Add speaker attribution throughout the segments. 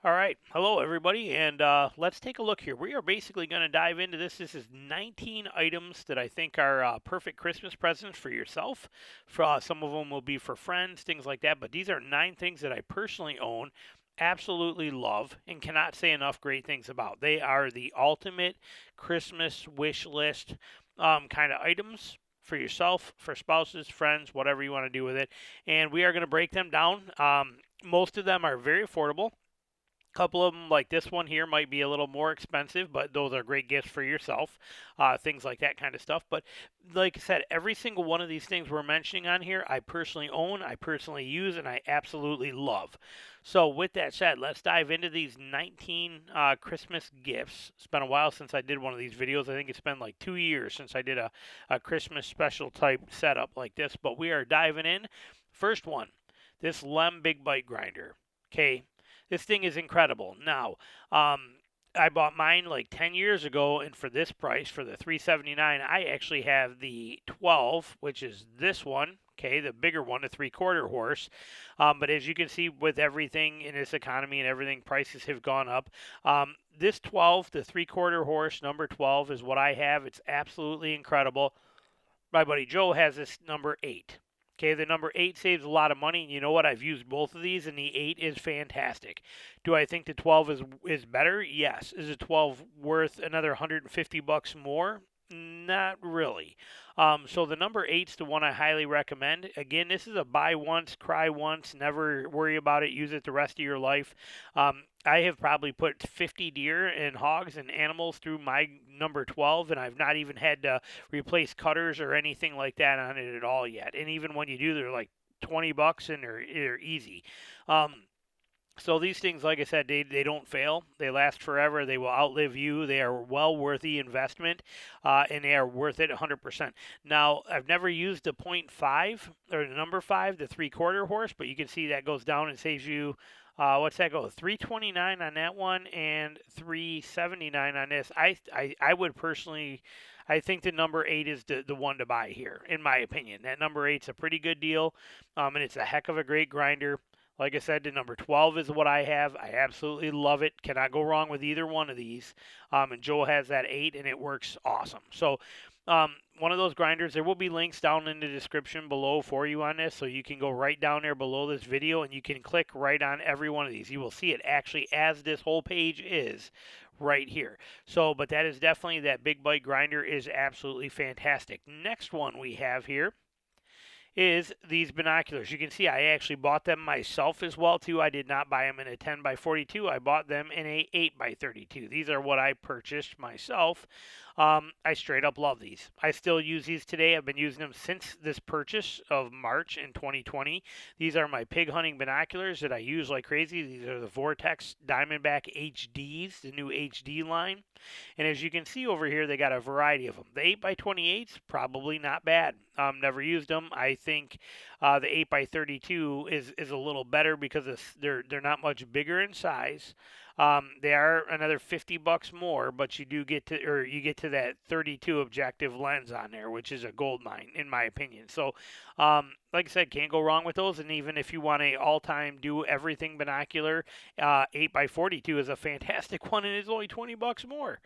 Speaker 1: All right. Hello, everybody, and let's take a look here. We are basically going to dive into this. This is 19 items that I think are perfect Christmas presents for yourself. Some of them will be for friends, things like that. But these are 9 things that I personally own, absolutely love, and cannot say enough great things about. They are the ultimate Christmas wish list kind of items for yourself, for spouses, friends, whatever you want to do with it. And we are going to break them down. Most of them are very affordable. Couple of them, like this one here, might be a little more expensive, but those are great gifts for yourself, things like that kind of stuff. But like I said, every single one of these things we're mentioning on here, I personally own, I personally use, and I absolutely love. So with that said, let's dive into these 19 Christmas gifts. It's been a while since I did one of these videos. I think it's been like 2 years since I did a Christmas special type setup like this, but we are diving in. First one, this Lem Big Bite Grinder. Okay, this thing is incredible. Now, I bought mine like 10 years ago, and for this price, for the 379, I actually have the 12, which is this one. Okay, the bigger one, the 3/4 horse. But as you can see, with everything in this economy and everything, prices have gone up. This 12, the 3/4 horse, number 12, is what I have. It's absolutely incredible. My buddy Joe has this number 8. Okay, the number 8 saves a lot of money, and you know what? I've used both of these, and the 8 is fantastic. Do I think the 12 is better? Yes. Is the 12 worth another 150 bucks more? Not really. So the number 8's the one I highly recommend. Again, this is a buy once, cry once, never worry about it, use it the rest of your life. I have probably put 50 deer and hogs and animals through my number 12, and I've not even had to replace cutters or anything like that on it at all yet. And even when you do, they're like 20 bucks and they're easy. So these things, like I said, they don't fail. They last forever. They will outlive you. They are well worth the investment, and they are worth it 100%. Now, I've never used the .5 or the number 5, the 3/4 horse, but you can see that goes down and saves you. What's that go? 329 on that one and 379 on this. I would personally, I think the number 8 is the one to buy here, in my opinion. That number 8's a pretty good deal, and it's a heck of a great grinder. Like I said, the number 12 is what I have. I absolutely love it. Cannot go wrong with either one of these. And Joel has that 8, and it works awesome. So, one of those grinders, there will be links down in the description below for you on this. So you can go right down there below this video, and you can click right on every one of these. You will see it actually as this whole page is right here. So, but that is definitely, that Big Bite grinder is absolutely fantastic. Next one we have here is these binoculars. You can see I actually bought them myself as well too. I did not buy them in a 10 by 42. I bought them in a 8 by 32. These are what I purchased myself. I straight up love these. I still use these today. I've been using them since this purchase of March in 2020. These are my pig hunting binoculars that I use like crazy. These are the Vortex Diamondback HDs, the new HD line. And as you can see over here, they got a variety of them. The 8 by 28s, probably not bad. Never used them. I think the 8 by 32 is a little better because they're not much bigger in size. They are another 50 bucks more, but you get to that 32 objective lens on there, which is a gold mine in my opinion. So, like I said, can't go wrong with those. And even if you want a all-time do everything binocular, 8 by 42 is a fantastic one, and it's only 20 bucks more.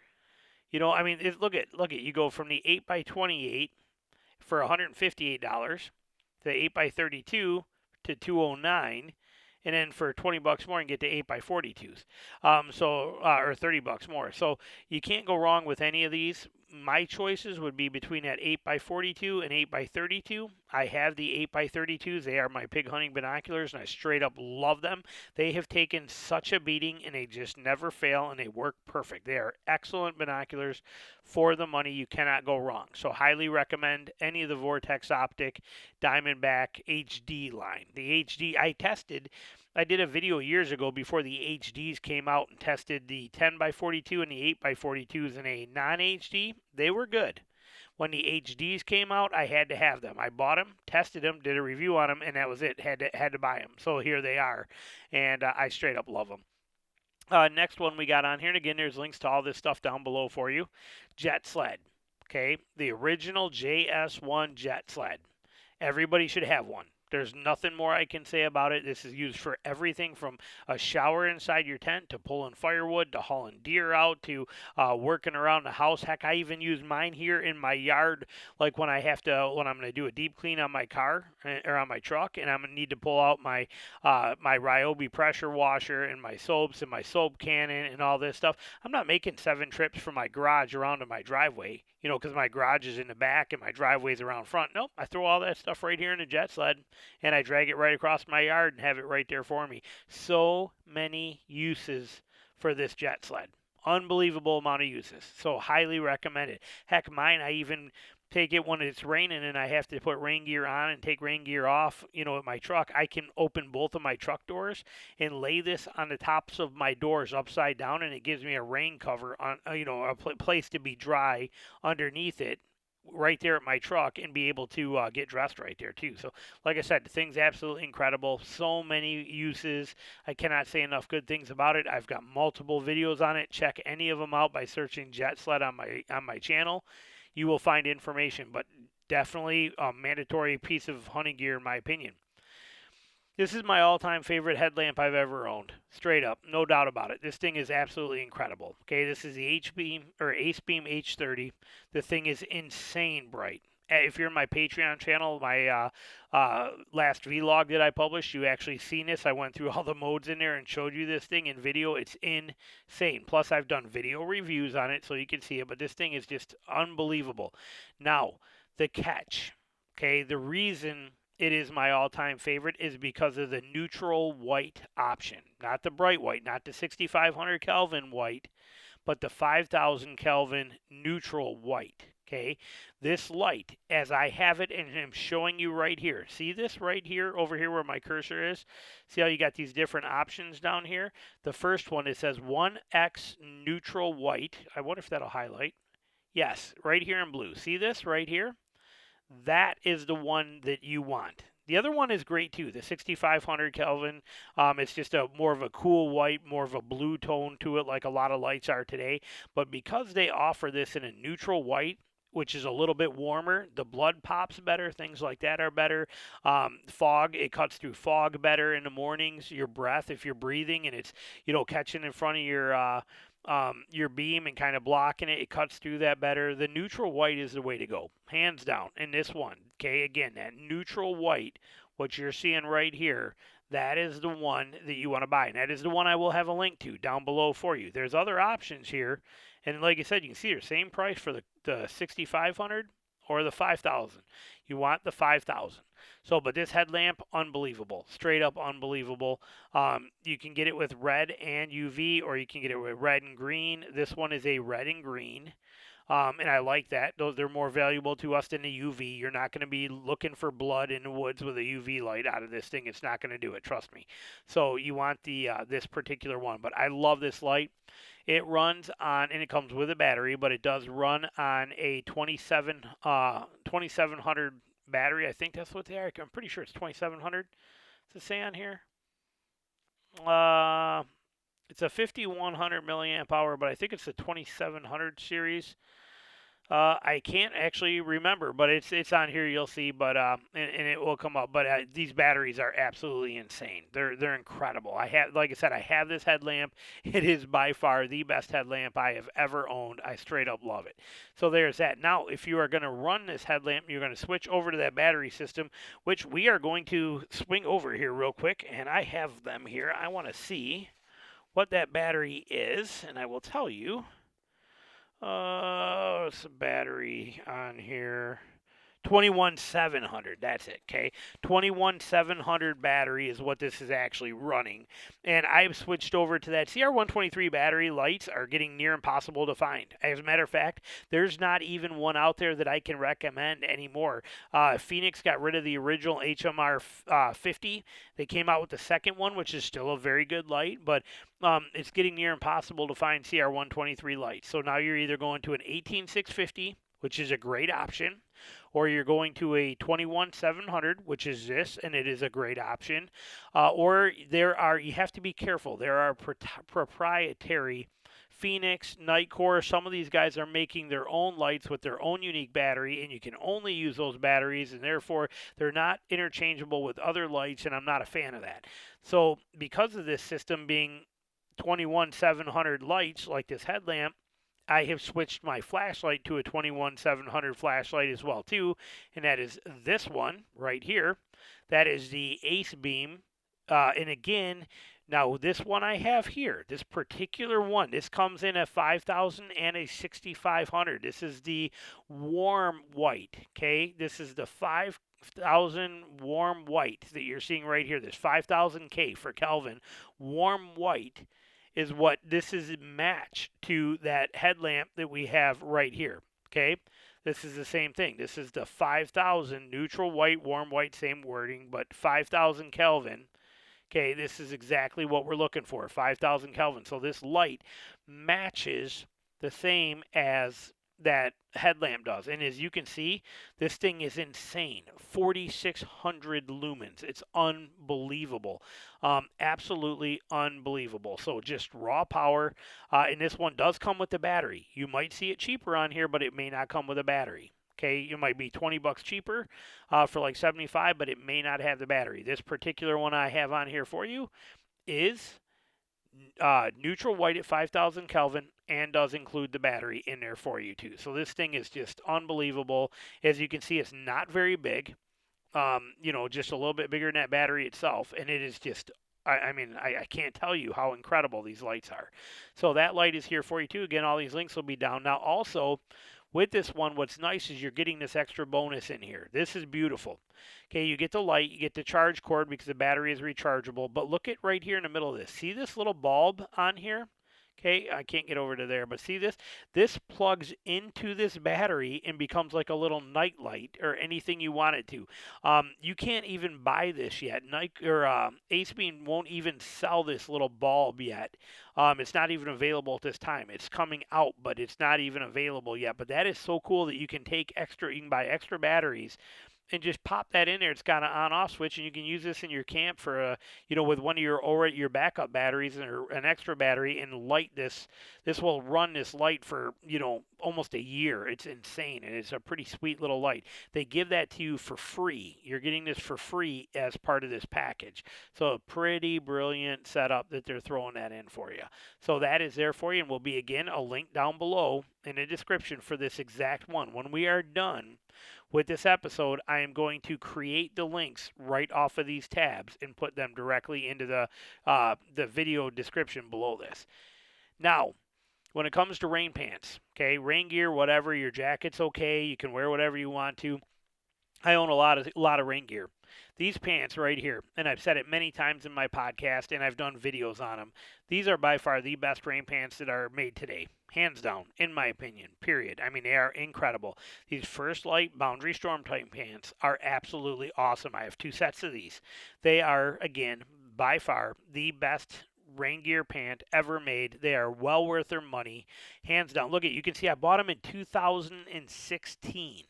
Speaker 1: You know, I mean, look at you go from the 8 by 28 for $158 to 8 by 32 to 209, and then for 20 bucks more you can get the 8 by 42s. Or 30 bucks more. So you can't go wrong with any of these. My choices would be between that 8 by 42 and 8 by 32. I have the 8 by 32s. They are my pig hunting binoculars, and I straight up love them. They have taken such a beating, and they just never fail, and they work perfect. They are excellent binoculars for the money. You cannot go wrong. So highly recommend any of the Vortex Optic Diamondback HD line. The HD I did a video years ago before the HDs came out and tested the 10 by 42 and the 8 by 42s in a non-HD. They were good. When the HDs came out, I had to have them. I bought them, tested them, did a review on them, and that was it. Had to buy them. So here they are, and I straight up love them. Next one we got on here, and again, there's links to all this stuff down below for you. Jet sled. Okay, the original JS1 jet sled. Everybody should have one. There's nothing more I can say about it. This is used for everything from a shower inside your tent to pulling firewood to hauling deer out to working around the house. Heck, I even use mine here in my yard, like when I'm going to do a deep clean on my car or on my truck, and I'm going to need to pull out my my Ryobi pressure washer and my soaps and my soap cannon and all this stuff. I'm not making 7 trips from my garage around to my driveway, because my garage is in the back and my driveway's around front. Nope, I throw all that stuff right here in the jet sled and I drag it right across my yard and have it right there for me. So many uses for this jet sled. Unbelievable amount of uses. So highly recommend it. Heck, mine, I even take it when it's raining and I have to put rain gear on and take rain gear off, with my truck. I can open both of my truck doors and lay this on the tops of my doors upside down, and it gives me a rain cover on, a place to be dry underneath it right there at my truck and be able to get dressed right there too. So like I said, the thing's absolutely incredible. So many uses. I cannot say enough good things about it. I've got multiple videos on it. Check any of them out by searching jet sled on my channel. You will find information, but definitely a mandatory piece of hunting gear in my opinion. This is my all-time favorite headlamp I've ever owned. Straight up, no doubt about it. This thing is absolutely incredible. Okay, this is the H-Beam or Ace-Beam H30. The thing is insane bright. If you're in my Patreon channel, my last vlog that I published, you actually seen this. I went through all the modes in there and showed you this thing in video. It's insane. Plus, I've done video reviews on it so you can see it, but this thing is just unbelievable. Now, the catch, okay, the reason it is my all-time favorite is because of the neutral white option. Not the bright white, not the 6500 Kelvin white, but the 5000 Kelvin neutral white. Okay, this light, as I have it and I'm showing you right here. See this right here, over here where my cursor is? See how you got these different options down here? The first one, it says 1X neutral white. I wonder if that'll highlight. Yes, right here in blue. See this right here? That is the one that you want. The other one is great too, the 6500 Kelvin. It's just more of a cool white, more of a blue tone to it like a lot of lights are today. But because they offer this in a neutral white, which is a little bit warmer, the blood pops better, things like that are better. Fog, it cuts through fog better in the mornings. Your breath, if you're breathing and it's, catching in front of your beam and kind of blocking it, it cuts through that better. The neutral white is the way to go, hands down. And this one, okay, again, that neutral white, what you're seeing right here, that is the one that you want to buy. And that is the one I will have a link to down below for you. There's other options here. And like I said, you can see the same price for the 6500 or the 5000. You want the 5000. So, but this headlamp, unbelievable. Straight up unbelievable. You can get it with red and UV, or you can get it with red and green. This one is a red and green. And I like that. They're more valuable to us than the UV. You're not going to be looking for blood in the woods with a UV light out of this thing. It's not going to do it, trust me. So you want the this particular one. But I love this light. It runs on, and it comes with a battery, but it does run on a 2700 battery. I think that's what they are. I'm pretty sure it's 2700. Does it say on here? It's a 5100 milliamp hour, but I think it's the 2700 series. I can't actually remember, but it's on here. You'll see, but and it will come up. But these batteries are absolutely insane. They're incredible. Like I said, I have this headlamp. It is by far the best headlamp I have ever owned. I straight up love it. So there's that. Now, if you are going to run this headlamp, you're going to switch over to that battery system, which we are going to swing over here real quick, and I have them here. I want to see what that battery is, and I will tell you. What's the battery on here? 21700, that's it, okay? 21700 battery is what this is actually running. And I've switched over to that. CR123 battery lights are getting near impossible to find. As a matter of fact, there's not even one out there that I can recommend anymore. Phoenix got rid of the original HMR 50. They came out with the second one, which is still a very good light, but it's getting near impossible to find CR123 lights. So now you're either going to an 18650, which is a great option, or you're going to a 21700, which is this, and it is a great option. Or you have to be careful. There are proprietary Phoenix, Nitecore, some of these guys are making their own lights with their own unique battery, and you can only use those batteries, and therefore they're not interchangeable with other lights, and I'm not a fan of that. So because of this system being 21,700 lights, like this headlamp, I have switched my flashlight to a 21,700 flashlight as well too, and that is this one right here. That is the Ace Beam, and again, now this one I have here, this particular one, this comes in a 5,000 and a 6,500. This is the warm white. Okay, this is the 5,000 warm white that you're seeing right here. This 5,000K for Kelvin warm white is what this is matched to that headlamp that we have right here. Okay, this is the same thing. This is the 5,000 neutral white, warm white, same wording, but 5,000 Kelvin. Okay, this is exactly what we're looking for, 5,000 Kelvin. So this light matches the same as that headlamp does. And as you can see, this thing is insane. 4,600 lumens. It's unbelievable. Absolutely unbelievable. So just raw power. And this one does come with the battery. You might see it cheaper on here, but it may not come with a battery. Okay, it might be 20 bucks cheaper for like 75, but it may not have the battery. This particular one I have on here for you is neutral white at 5,000 Kelvin and does include the battery in there for you too. So this thing is just unbelievable. As you can see, it's not very big. You know, just a little bit bigger than that battery itself, and it is just I can't tell you how incredible these lights are. So that light is here for you too. Again, all these links will be down. Now also, with this one, what's nice is you're getting this extra bonus in here. This is beautiful. Okay, you get the light, you get the charge cord because the battery is rechargeable. But look at right here in the middle of this. See this little bulb on here? Okay, I can't get over to there, but see this? This plugs into this battery and becomes like a little night light or anything you want it to. You can't even buy this yet. Ace Beam won't even sell this little bulb yet. It's not even available at this time. It's coming out, but it's not even available yet. But that is so cool that you can buy extra batteries and just pop that in there. It's got an on-off switch, and you can use this in your camp for with one of your backup batteries or an extra battery and light this. This will run this light for almost a year. It's insane, and it's a pretty sweet little light. They give that to you for free. You're getting this for free as part of this package. So a pretty brilliant setup that they're throwing that in for you. So that is there for you, and will be again a link down below in the description for this exact one. When we are done with this episode, I am going to create the links right off of these tabs and put them directly into the video description below this. Now, when it comes to rain pants, okay, rain gear, whatever, your jacket's okay, you can wear whatever you want to. I own a lot of rain gear. These pants right here, and I've said it many times in my podcast, and I've done videos on them. These are by far the best rain pants that are made today. Hands down, in my opinion, period. I mean, they are incredible. These First Light Boundary Storm type pants are absolutely awesome. I have 2 sets of these. They are, again, by far the best rain gear pant ever made. They are well worth their money. Hands down. Look at, you can see I bought them in 2016.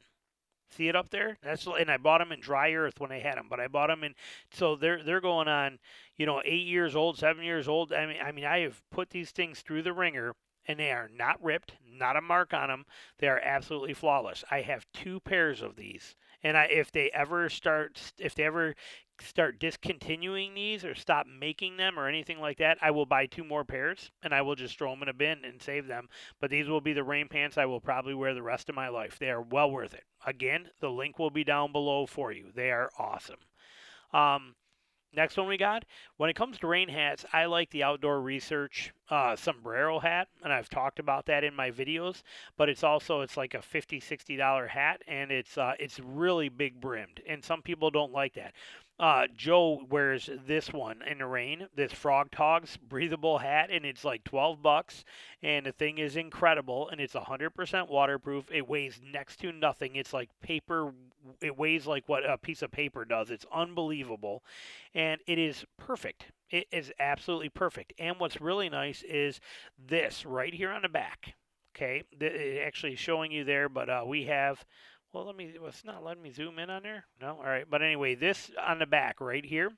Speaker 1: See it up there? And I bought them in dry earth when I had them, but I bought them in, so they're going on, 8 years old, 7 years old. I mean, I have put these things through the ringer, and they are not ripped, not a mark on them. They are absolutely flawless. I have 2 pairs of these, and if they ever start discontinuing these or stop making them or anything like that, I will buy 2 more pairs and I will just throw them in a bin and save them. But these will be the rain pants I will probably wear the rest of my life. They are well worth it. Again, the link will be down below for you. They are awesome. Next one we got, when it comes to rain hats, I like the Outdoor Research sombrero hat, and I've talked about that in my videos, but it's like a $50, $60 hat, and it's really big brimmed, and some people don't like that. Joe wears this one in the rain, this Frog Togs breathable hat, and it's like 12 bucks, and the thing is incredible, and it's 100% waterproof. It weighs next to nothing. It's like paper. It weighs like what a piece of paper does. It's unbelievable, and it is perfect. It is absolutely perfect. And what's really nice is this right here on the back. Okay, it actually is showing you there, but we have. Well, it's not letting me zoom in on there. No, all right. But anyway, this on the back right here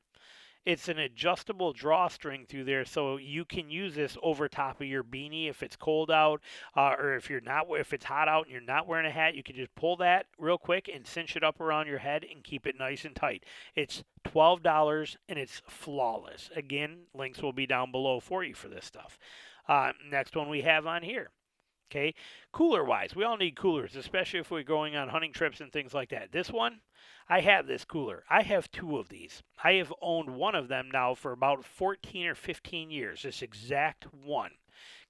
Speaker 1: It's an adjustable drawstring through there, so you can use this over top of your beanie if it's cold out, or if it's hot out and you're not wearing a hat, you can just pull that real quick and cinch it up around your head and keep it nice and tight. It's $12 and it's flawless. Again, links will be down below for you for this stuff. Next one we have on here. Okay, cooler wise, we all need coolers, especially if we're going on hunting trips and things like that. This one, I have this cooler. I have two of these. I have owned one of them now for about 14 or 15 years, this exact one.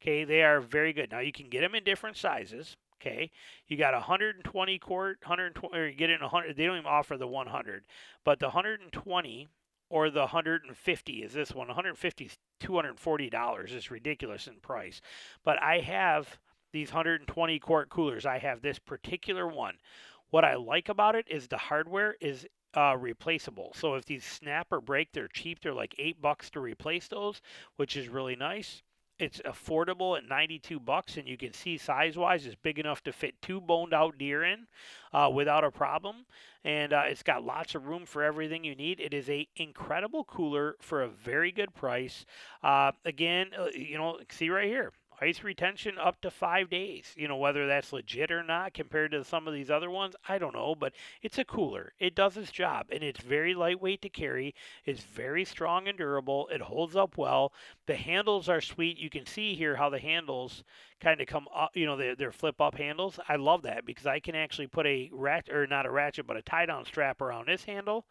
Speaker 1: Okay, they are very good. Now you can get them in different sizes. Okay, you got 120 quart, 120, or you get it in 100. They don't even offer the 100, but the 120 or the 150 is this one. 150 is $240. It's ridiculous in price, but I have these 120 quart coolers. I have this particular one. What I like about it is the hardware is replaceable. So if these snap or break, they're cheap. They're like $8 to replace those, which is really nice. It's affordable at 92 bucks, and you can see size-wise it's big enough to fit 2 boned-out deer in without a problem. And it's got lots of room for everything you need. It is a incredible cooler for a very good price. Again, see right here. Ice retention up to 5 days. Whether that's legit or not compared to some of these other ones, I don't know, but it's a cooler. It does its job, and it's very lightweight to carry. It's very strong and durable. It holds up well. The handles are sweet. You can see here how the handles kind of come up, they're flip up handles. I love that because I can actually put a not a ratchet, but a tie down strap around this handle,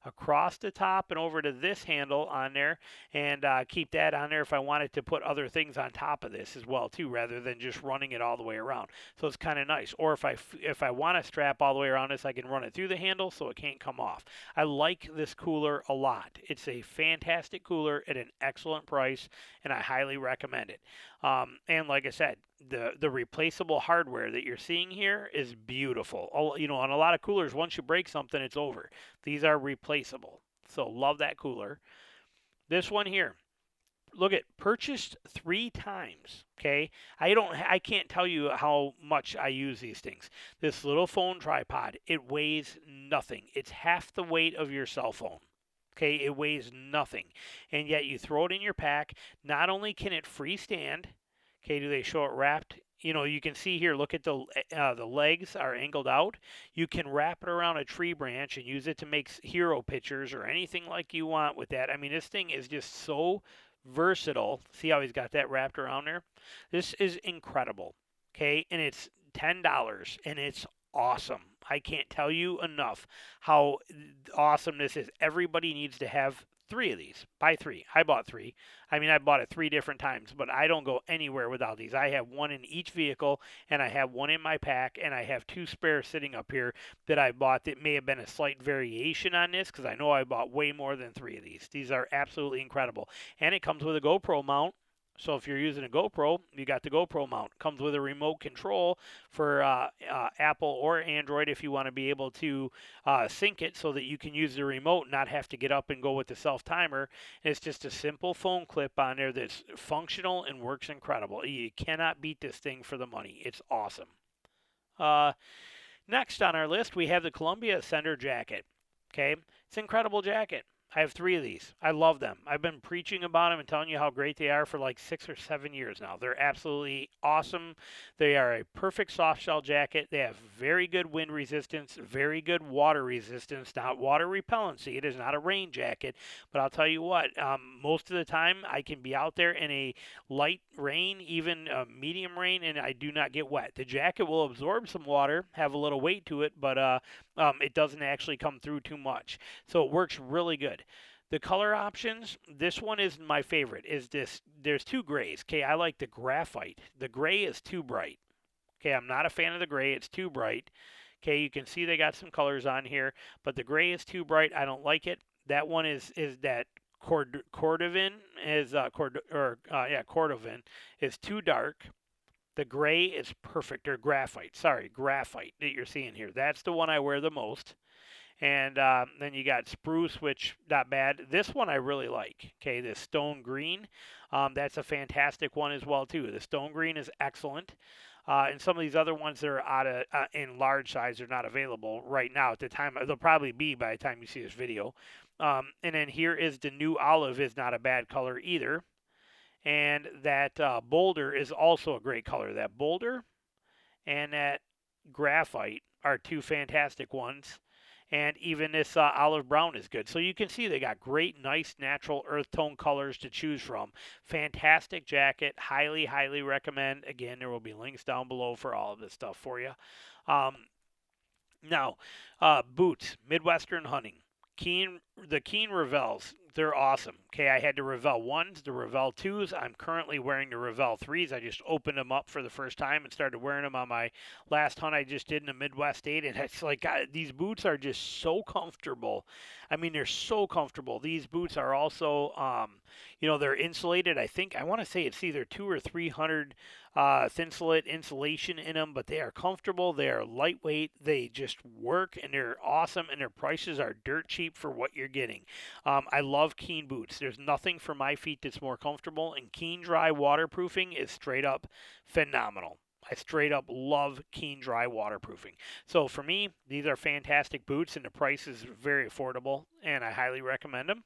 Speaker 1: across the top and over to this handle on there, and keep that on there if I wanted to put other things on top of this as well too, rather than just running it all the way around. So it's kind of nice. Or if I want to strap all the way around this, I can run it through the handle so it can't come off. I like this cooler a lot. It's a fantastic cooler at an excellent price, and I highly recommend it. And like I said, the replaceable hardware that you're seeing here is beautiful. On a lot of coolers, once you break something, it's over. These are replaceable. So love that cooler. This one here, look at purchased 3 times. Okay, I can't tell you how much I use these things. This little phone tripod, it weighs nothing. It's half the weight of your cell phone. Okay, it weighs nothing, and yet you throw it in your pack. Not only can it freestand, okay, do they show it wrapped? You can see here, look at the legs are angled out. You can wrap it around a tree branch and use it to make hero pictures or anything like you want with that. I mean, this thing is just so versatile. See how he's got that wrapped around there? This is incredible, okay, and it's $10, and it's awesome. I can't tell you enough how awesome this is. Everybody needs to have 3 of these. Buy 3. I bought 3. I mean, I bought it 3 different times, but I don't go anywhere without these. I have one in each vehicle, and I have one in my pack, and I have 2 spares sitting up here that I bought that may have been a slight variation on this, because I know I bought way more than 3 of these. These are absolutely incredible. And it comes with a GoPro mount. So if you're using a GoPro, you got the GoPro mount. Comes with a remote control for Apple or Android if you want to be able to sync it so that you can use the remote and not have to get up and go with the self-timer. It's just a simple phone clip on there that's functional and works incredible. You cannot beat this thing for the money. It's awesome. Next on our list, we have the Columbia Ascender jacket. Okay, it's an incredible jacket. I have 3 of these. I love them. I've been preaching about them and telling you how great they are for like 6 or 7 years now. They're absolutely awesome. They are a perfect soft shell jacket. They have very good wind resistance, very good water resistance, not water repellency. It is not a rain jacket, but I'll tell you what, most of the time I can be out there in a light rain, even a medium rain, and I do not get wet. The jacket will absorb some water, have a little weight to it, but it doesn't actually come through too much. So it works really good. The color options, this one is my favorite, there's 2 grays. Okay, I like the graphite. The gray is too bright. Okay, I'm not a fan of the gray. It's too bright. Okay, you can see they got some colors on here, but the gray is too bright. I don't like it. That one is that cordovan cordovan is too dark. The gray is perfect, or graphite. Sorry, graphite that you're seeing here. That's the one I wear the most. And then you got spruce, which not bad. This one I really like. Okay, this stone green, that's a fantastic one as well too. The stone green is excellent. And some of these other ones that are out of in large size are not available right now. At the time, they'll probably be by the time you see this video. And then here is the new olive, is not a bad color either. And that boulder is also a great color. That boulder and that graphite are two fantastic ones. And even this olive brown is good. So you can see they got great, nice, natural earth tone colors to choose from. Fantastic jacket. Highly, highly recommend. Again, there will be links down below for all of this stuff for you. Um, Now, boots, Midwestern hunting. The Keen Revels, they're awesome. Okay, I had the Revel 1s, the Revel 2s. I'm currently wearing the Revel 3s. I just opened them up for the first time and started wearing them on my last hunt I just did in the Midwest state. And it's like, God, these boots are just so comfortable. I mean, they're so comfortable. These boots are also, they're insulated. I want to say it's either 200 or 300 Thinsulate insulation in them, but they are comfortable, they are lightweight, they just work, and they're awesome, and their prices are dirt cheap for what you're getting. I love Keen boots. There's nothing for my feet that's more comfortable, and Keen Dry waterproofing is straight up phenomenal. I straight up love Keen Dry waterproofing. So for me, these are fantastic boots, and the price is very affordable, and I highly recommend them.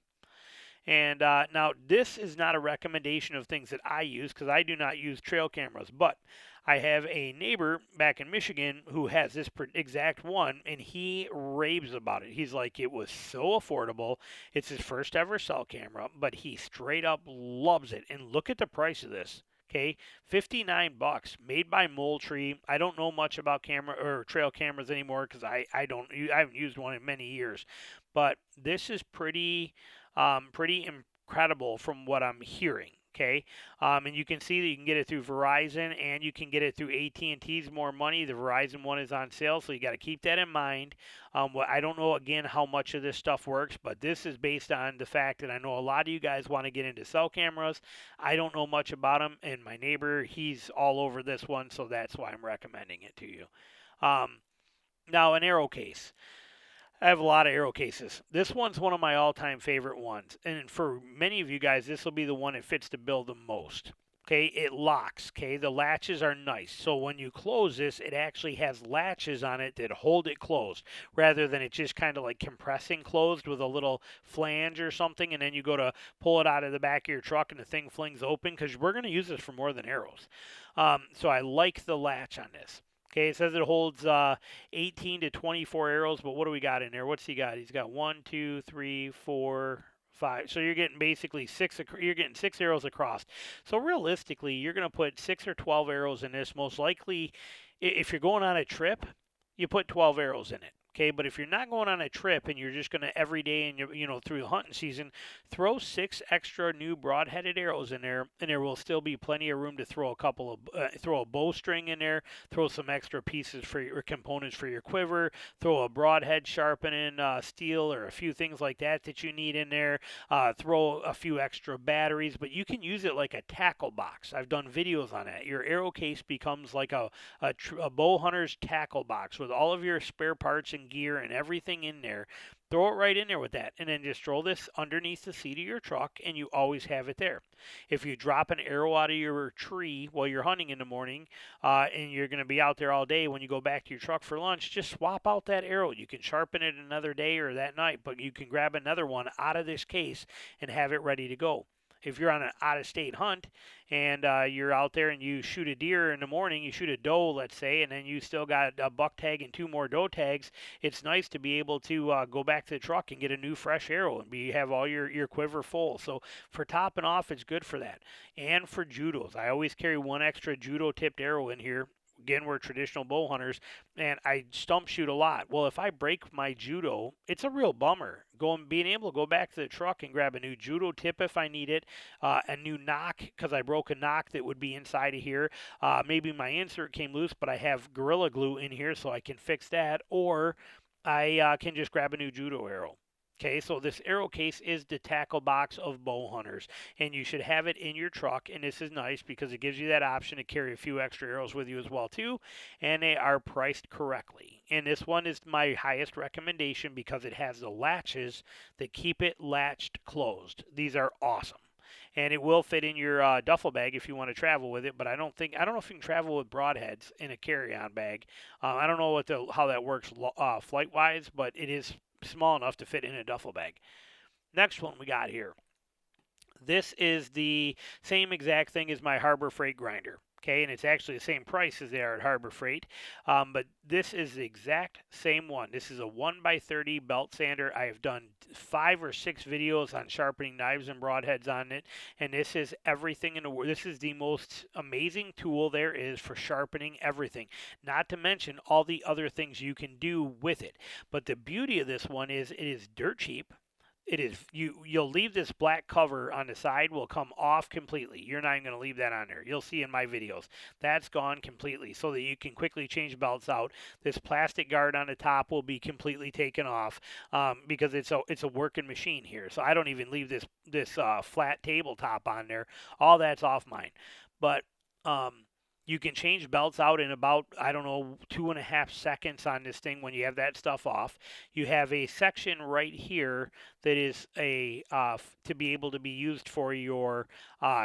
Speaker 1: And now, this is not a recommendation of things that I use because I do not use trail cameras. But I have a neighbor back in Michigan who has this exact one, and he raves about it. He's like, it was so affordable. It's his first ever cell camera, but he straight up loves it. And look at the price of this. Okay, $59, made by Moultrie. I don't know much about camera or trail cameras anymore because I haven't used one in many years, but this is pretty incredible from what I'm hearing. Okay, and you can see that you can get it through Verizon and you can get it through AT&T's more money. The Verizon one is on sale, so you got to keep that in mind. I don't know again how much of this stuff works, but this is based on the fact that I know a lot of you guys want to get into cell cameras. I don't know much about them, and my neighbor, he's all over this one, so that's why I'm recommending it to you. Now, an arrow case. I have a lot of arrow cases. This one's one of my all-time favorite ones. And for many of you guys, this will be the one that fits the bill the most. Okay, it locks. Okay, the latches are nice. So when you close this, it actually has latches on it that hold it closed rather than it just kind of like compressing closed with a little flange or something. And then you go to pull it out of the back of your truck and the thing flings open because we're going to use this for more than arrows. So I like the latch on this. Okay, it says it holds 18 to 24 arrows, but what do we got in there? What's he got? He's got 1, 2, 3, 4, 5. So you're getting basically you're getting 6 arrows across. So realistically, you're going to put 6 or 12 arrows in this. Most likely, if you're going on a trip, you put 12 arrows in it. Okay, but if you're not going on a trip and you're just going to every day and through the hunting season, throw 6 extra new broad-headed arrows in there, and there will still be plenty of room to throw throw a bowstring in there, throw some extra pieces for your components for your quiver, throw a broadhead sharpening steel or a few things like that you need in there, throw a few extra batteries, but you can use it like a tackle box. I've done videos on that. Your arrow case becomes like a bow hunter's tackle box with all of your spare parts and gear and everything in there. Throw it right in there with that, and then just throw this underneath the seat of your truck, and you always have it there. If you drop an arrow out of your tree while you're hunting in the morning, and you're going to be out there all day, when you go back to your truck for lunch, just swap out that arrow. You can sharpen it another day or that night, but you can grab another one out of this case and have it ready to go. If you're on an out-of-state hunt and you're out there and you shoot a deer in the morning, you shoot a doe, let's say, and then you still got a buck tag and 2 more doe tags, it's nice to be able to go back to the truck and get a new fresh arrow and have all your quiver full. So for topping off, it's good for that. And for judos, I always carry 1 extra judo-tipped arrow in here. Again, we're traditional bow hunters, and I stump shoot a lot. Well, if I break my judo, it's a real bummer. Being able to go back to the truck and grab a new judo tip if I need it, a new knock because I broke a knock that would be inside of here. Maybe my insert came loose, but I have Gorilla Glue in here so I can fix that, or I can just grab a new judo arrow. Okay, so this arrow case is the tackle box of bow hunters, and you should have it in your truck. And this is nice because it gives you that option to carry a few extra arrows with you as well too, and they are priced correctly. And this one is my highest recommendation because it has the latches that keep it latched closed. These are awesome. And it will fit in your duffel bag if you want to travel with it. But I don't know if you can travel with broadheads in a carry-on bag. I don't know how that works flight-wise, but it is small enough to fit in a duffel bag. Next one we got here. This is the same exact thing as my Harbor Freight grinder. Okay, and it's actually the same price as they are at Harbor Freight, but this is the exact same one. This is a 1x30 belt sander. I have done 5 or 6 videos on sharpening knives and broadheads on it, and this is everything in the world. This is the most amazing tool there is for sharpening everything, not to mention all the other things you can do with it. But the beauty of this one is it is dirt cheap. It is you'll leave this black cover on the side will come off completely. You're not even going to leave that on there. You'll see in my videos. That's gone completely so that you can quickly change belts out. This plastic guard on the top will be completely taken off because it's a working machine here. So I don't even leave this flat tabletop on there. All that's off mine. But you can change belts out in about, I don't know, 2.5 seconds on this thing when you have that stuff off. You have a section right here that is to be able to be used for your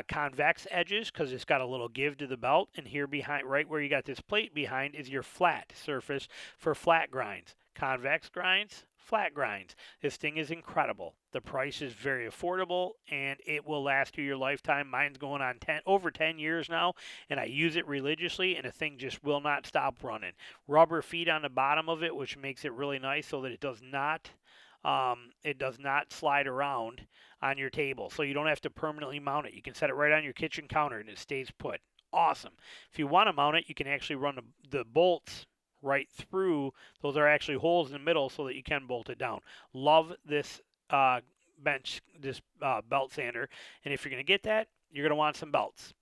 Speaker 1: convex edges because it's got a little give to the belt. And here behind, right where you got this plate behind, is your flat surface for flat grinds. Convex grinds, flat grinds. This thing is incredible. The price is very affordable and it will last you your lifetime. Mine's going on over 10 years now and I use it religiously and the thing just will not stop running. Rubber feet on the bottom of it, which makes it really nice so that it does not slide around on your table. So you don't have to permanently mount it. You can set it right on your kitchen counter and it stays put. Awesome. If you want to mount it, you can actually run the bolts right through. Those are actually holes in the middle so that you can bolt it down. Love this this belt sander. And if you're going to get that, you're going to want some belts.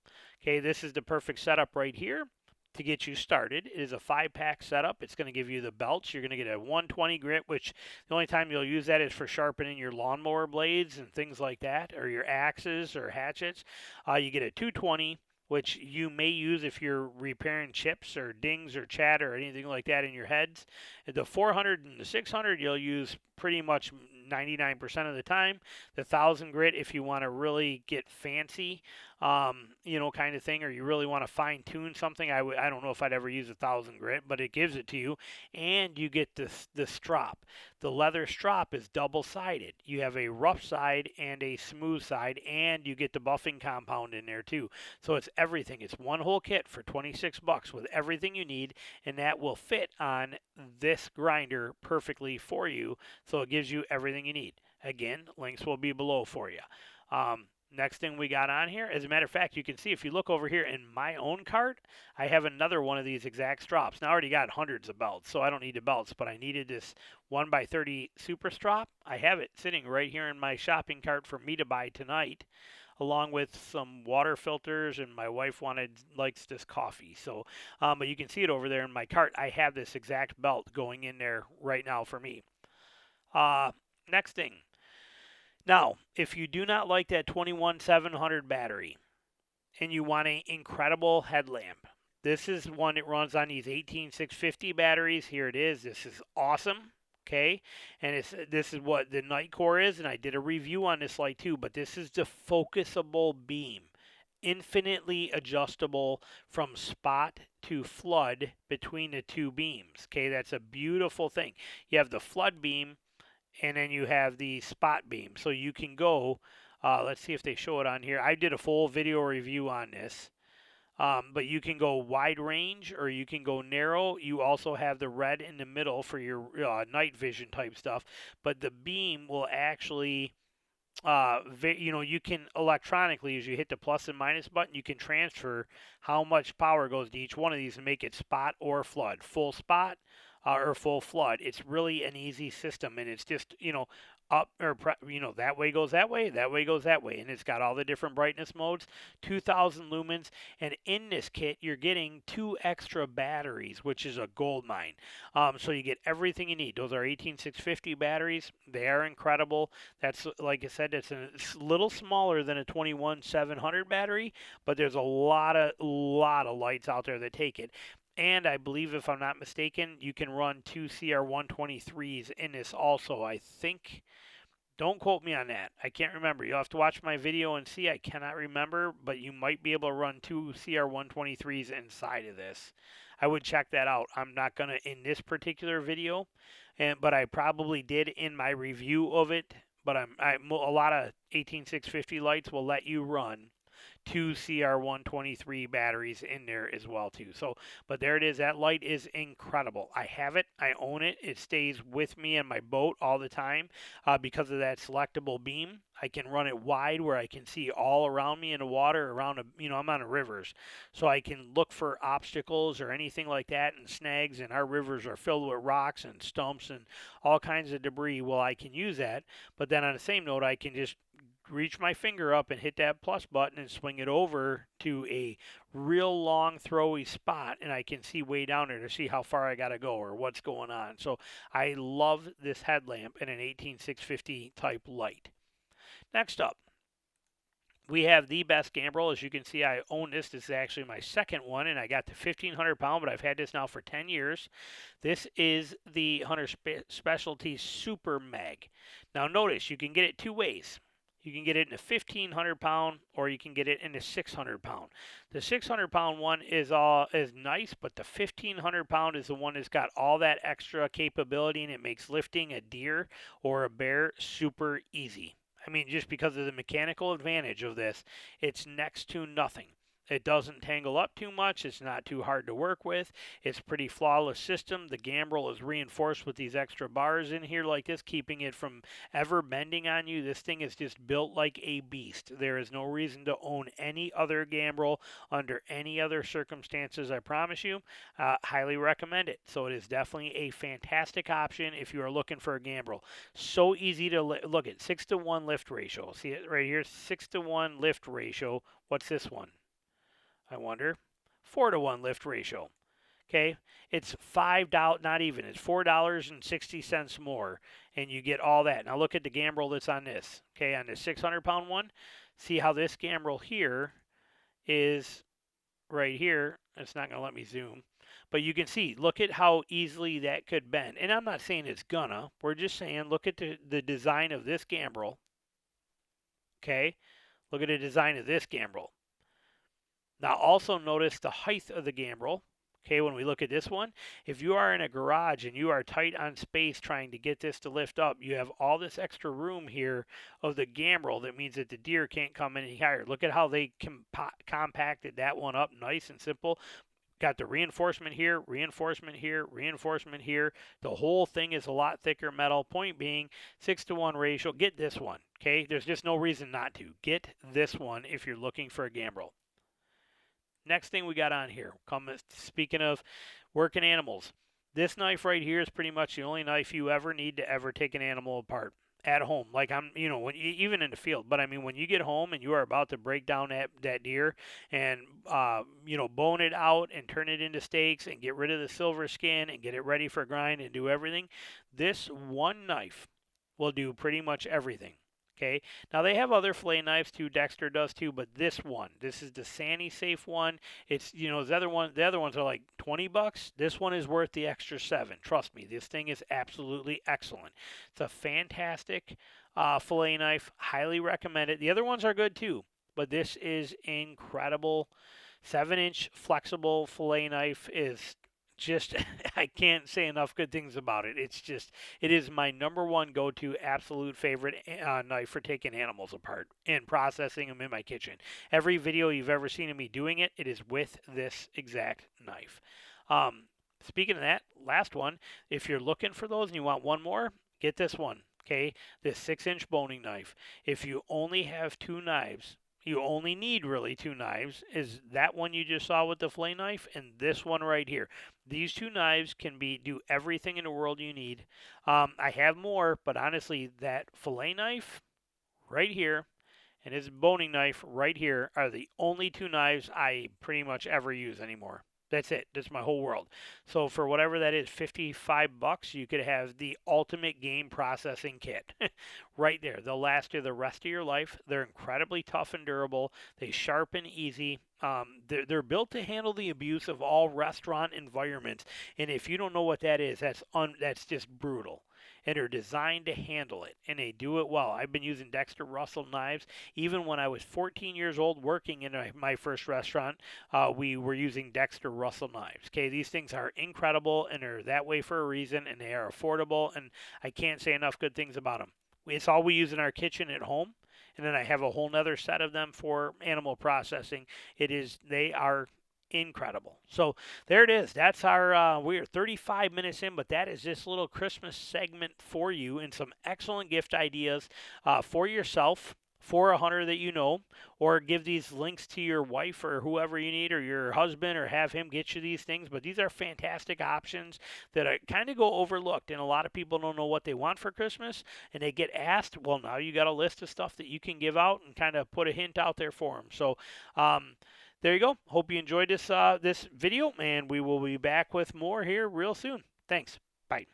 Speaker 1: Okay, this is the perfect setup right here to get you started. It is a 5-pack setup. It's going to give you the belts. You're going to get a 120 grit, which the only time you'll use that is for sharpening your lawnmower blades and things like that, or your axes or hatchets. You get a 220, which you may use if you're repairing chips or dings or chatter or anything like that in your heads. The 400 and the 600 you'll use pretty much 99% of the time. The 1000 grit, if you want to really get fancy, kind of thing, or you really want to fine tune something, I don't know if I'd ever use 1000 grit, but it gives it to you, and you get the strop. The leather strop is double-sided. You have a rough side and a smooth side, and you get the buffing compound in there too. So it's everything. It's one whole kit for $26 with everything you need, and that will fit on this grinder perfectly for you. So it gives you everything you need. Again, links will be below for you. Next thing we got on here, as a matter of fact, you can see if you look over here in my own cart, I have another one of these exact strops. Now I already got hundreds of belts, so I don't need the belts, but I needed this 1x30 super strop. I have it sitting right here in my shopping cart for me to buy tonight, along with some water filters, and my wife likes this coffee. So, but you can see it over there in my cart. I have this exact belt going in there right now for me. Next thing. Now, if you do not like that 21700 battery and you want an incredible headlamp, this is one that runs on these 18650 batteries. Here it is. This is awesome. Okay, and this is what the Nitecore is, and I did a review on this light too, but this is the focusable beam. Infinitely adjustable from spot to flood between the two beams. Okay, that's a beautiful thing. You have the flood beam, and then you have the spot beam. So you can go, let's see if they show it on here. I did a full video review on this. But you can go wide range or you can go narrow. You also have the red in the middle for your night vision type stuff. But the beam will actually, you can electronically, as you hit the plus and minus button, you can transfer how much power goes to each one of these and make it spot or flood. Full spot or full flood. It's really an easy system, and it's just, up or that way goes that way, that way goes that way, and it's got all the different brightness modes, 2000 lumens. And in this kit you're getting 2 extra batteries, which is a gold mine. So you get everything you need. Those are 18650 batteries. They are incredible. That's, like I said, it's a little smaller than a 21700 battery, but there's a lot of lights out there that take it. And I believe, if I'm not mistaken, you can run 2 CR123s in this also. I think, don't quote me on that. I can't remember. You'll have to watch my video and see. I cannot remember, but you might be able to run 2 CR123s inside of this. I would check that out. I'm not going to in this particular video, but I probably did in my review of it. But a lot of 18650 lights will let you run 2 CR123 batteries in there as well too. So, but there it is. That light is incredible. I have it. I own it. It stays with me in my boat all the time because of that selectable beam. I can run it wide where I can see all around me in the water, around I'm on the rivers, so I can look for obstacles or anything like that and snags. And our rivers are filled with rocks and stumps and all kinds of debris. Well, I can use that, but then on the same note, I can just reach my finger up and hit that plus button and swing it over to a real long throwy spot, and I can see way down there to see how far I got to go or what's going on. So I love this headlamp in an 18650 type light. Next up, we have the best Gambrel. As you can see, I own this. This is actually my second one, and I got the 1500 pound, but I've had this now for 10 years. This is the Hunter Specialty Super Mag. Now notice, you can get it 2 ways. You can get it in a 1500 pound, or you can get it in a 600 pound. The 600 pound one is nice, but the 1500 pound is the one that's got all that extra capability, and it makes lifting a deer or a bear super easy. I mean, just because of the mechanical advantage of this, it's next to nothing. It doesn't tangle up too much. It's not too hard to work with. It's a pretty flawless system. The Gambrel is reinforced with these extra bars in here like this, keeping it from ever bending on you. This thing is just built like a beast. There is no reason to own any other Gambrel under any other circumstances, I promise you. Highly recommend it. So it is definitely a fantastic option if you are looking for a Gambrel. So easy to look at. 6-to-1 lift ratio. See it right here? 6-to-1 lift ratio. What's this one? I wonder. 4-to-1 lift ratio. Okay, it's $5, not even. It's $4.60 more, and you get all that. Now look at the Gambrel that's on this. Okay, on the 600 pound one. See how this Gambrel here is right here. It's not going to let me zoom, but you can see. Look at how easily that could bend. And I'm not saying it's gonna. We're just saying look at the design of this Gambrel. Okay, look at the design of this Gambrel. Now also notice the height of the Gambrel. Okay, when we look at this one, if you are in a garage and you are tight on space trying to get this to lift up, you have all this extra room here of the Gambrel. That means that the deer can't come any higher. Look at how they compacted that one up, nice and simple. Got the reinforcement here, reinforcement here, reinforcement here. The whole thing is a lot thicker metal. Point being, 6-to-1 ratio. Get this one, okay? There's just no reason not to. Get this one if you're looking for a Gambrel. Next thing we got on here, speaking of working animals, this knife right here is pretty much the only knife you ever need to ever take an animal apart at home. Like even in the field. But I mean, when you get home and you are about to break down that deer and bone it out and turn it into steaks and get rid of the silver skin and get it ready for grind and do everything, this one knife will do pretty much everything. Okay, now they have other fillet knives too. Dexter does too, but this is the Sandy Safe one. It's the other ones are like $20. This one is worth the extra $7. Trust me, this thing is absolutely excellent. It's a fantastic fillet knife. Highly recommend it. The other ones are good too, but this is incredible. 7-inch flexible fillet knife is just, I can't say enough good things about it. It is my #1 go-to absolute favorite knife for taking animals apart and processing them in my kitchen. Every video you've ever seen of me doing it, it is with this exact knife. Speaking of that, last one, if you're looking for those and you want one more, get this one, okay? This 6-inch boning knife. If you only have 2 knives, You only need really two knives, is that one you just saw with the fillet knife and this one right here. These two knives can do everything in the world you need. I have more, but honestly, that fillet knife right here and his boning knife right here are the only two knives I pretty much ever use anymore. That's it. That's my whole world. So for whatever that is, $55, you could have the ultimate game processing kit right there. They'll last you the rest of your life. They're incredibly tough and durable. They sharpen easy. They're built to handle the abuse of all restaurant environments. And if you don't know what that is, that's just brutal. And they're designed to handle it, and they do it well. I've been using Dexter Russell knives even when I was 14 years old working in my first restaurant. We were using Dexter Russell knives. Okay, these things are incredible, and they're that way for a reason, and they are affordable, and I can't say enough good things about them. It's all we use in our kitchen at home, and then I have a whole nother set of them for animal processing. They are incredible. So there it is. That's our we're 35 minutes in, but that is this little Christmas segment for you, and some excellent gift ideas for yourself, for a hunter that you know, or give these links to your wife or whoever you need, or your husband, or have him get you these things. But these are fantastic options that kind of go overlooked, and a lot of people don't know what they want for Christmas, and they get asked. Well, now you got a list of stuff that you can give out and kind of put a hint out there for them. So there you go. Hope you enjoyed this video, and we will be back with more here real soon. Thanks. Bye.